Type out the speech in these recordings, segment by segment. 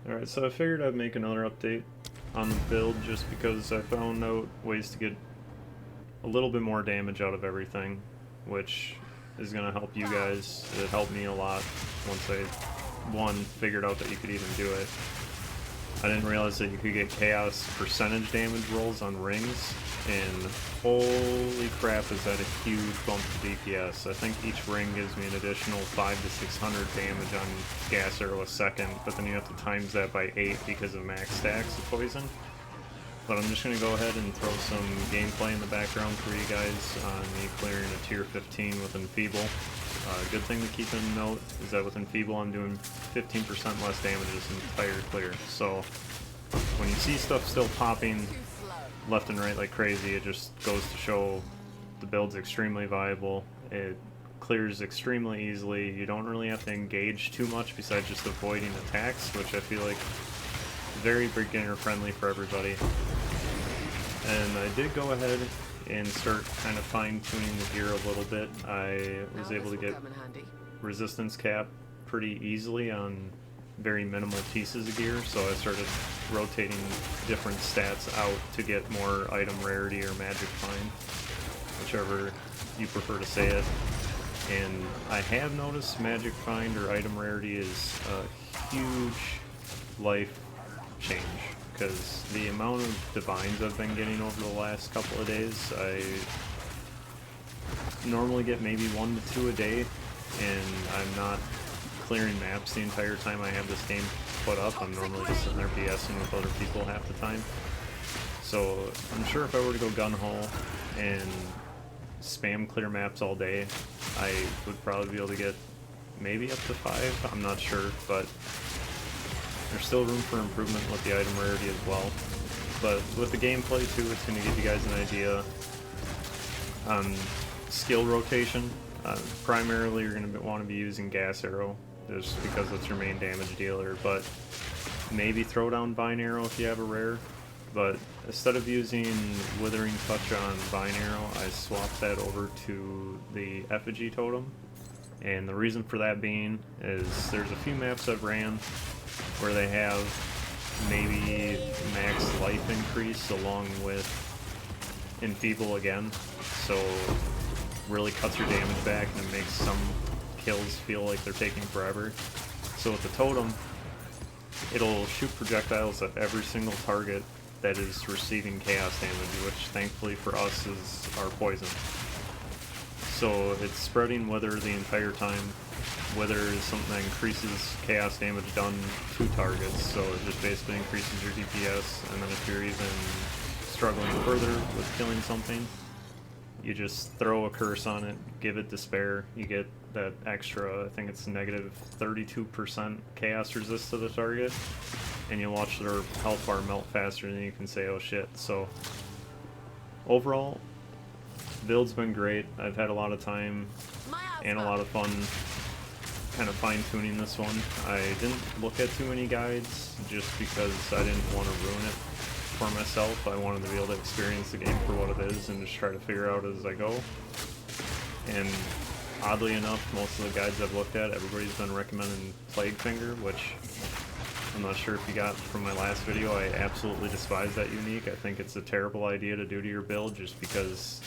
Alright, so I figured I'd make another update on the build just because I found out ways to get a little bit more damage out of everything, which is going to help you guys. It helped me a lot once I, one, figured out that you could even do it. I didn't realize that you could get chaos percentage damage rolls on rings, and holy crap is that a huge bump to DPS. I think each ring gives me an additional 500 to 600 damage on gas arrow a second, but then you have to times that by 8 because of max stacks of poison. But I'm just going to go ahead and throw some gameplay in the background for you guys on me clearing a tier 15 with Enfeeble. Good thing to keep in note is that with Enfeeble I'm doing 15% less damage this entire clear. So when you see stuff still popping left and right like crazy, it just goes to show the build's extremely viable. It clears extremely easily. You don't really have to engage too much besides just avoiding attacks, which I feel like is very beginner friendly for everybody. And I did go ahead and start kind of fine-tuning the gear a little bit. I was able to get resistance cap pretty easily on very minimal pieces of gear, so I started rotating different stats out to get more item rarity or magic find, whichever you prefer to say it. And I have noticed magic find or item rarity is a huge life change, because the amount of divines I've been getting over the last couple of days, I normally get maybe 1 to 2 a day, and I'm not clearing maps the entire time I have this game put up. I'm normally just sitting there BSing with other people half the time. So I'm sure if I were to go gun-ho and spam clear maps all day, I would probably be able to get maybe up to 5, I'm not sure, but there's still room for improvement with the item rarity as well. But with the gameplay too, it's going to give you guys an idea on skill rotation. Primarily you're going to want to be using gas arrow, just because it's your main damage dealer, but maybe throw down vine arrow if you have a rare. But instead of using withering touch on vine arrow, I swapped that over to the effigy totem. And the reason for that being is there's a few maps I've ran where they have maybe max life increase along with Enfeeble again, so really cuts your damage back and it makes some kills feel like they're taking forever. So with the totem, it'll shoot projectiles at every single target that is receiving chaos damage, which thankfully for us is our poison. So it's spreading wither the entire time. Wither is something that increases chaos damage done to targets, so it just basically increases your DPS, and then if you're even struggling further with killing something, you just throw a curse on it, give it despair, you get that extra, I think it's negative 32% chaos resist to the target, and you watch their health bar melt faster than you can say, oh shit. So overall, the build's been great. I've had a lot of time and a lot of fun kind of fine-tuning this one. I didn't look at too many guides just because I didn't want to ruin it for myself. I wanted to be able to experience the game for what it is and just try to figure out as I go. And oddly enough, most of the guides I've looked at, everybody's been recommending Plaguefinger, which I'm not sure if you got from my last video. I absolutely despise that unique. I think it's a terrible idea to do to your build just because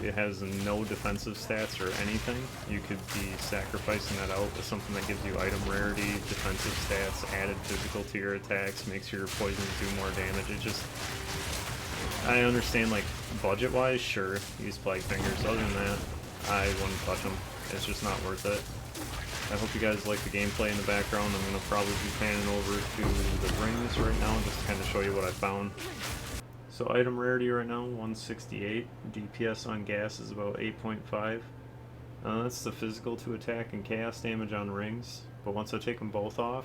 it has no defensive stats or anything. You could be sacrificing that out with something that gives you item rarity, defensive stats, added physical to your attacks, makes your poisons do more damage. It just, I understand like budget-wise, sure, use Plague Fingers. Other than that, I wouldn't touch them. It's just not worth it. I hope you guys like the gameplay in the background. I'm going to probably be panning over to the rings right now just to kind of show you what I found. So item rarity right now, 168. DPS on gas is about 8.5. That's the physical to attack and chaos damage on rings. But once I take them both off,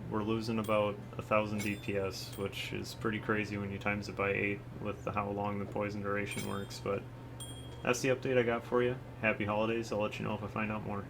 we're losing about 1,000 DPS, which is pretty crazy when you times it by 8 with how long the poison duration works. But that's the update I got for you. Happy holidays. I'll let you know if I find out more.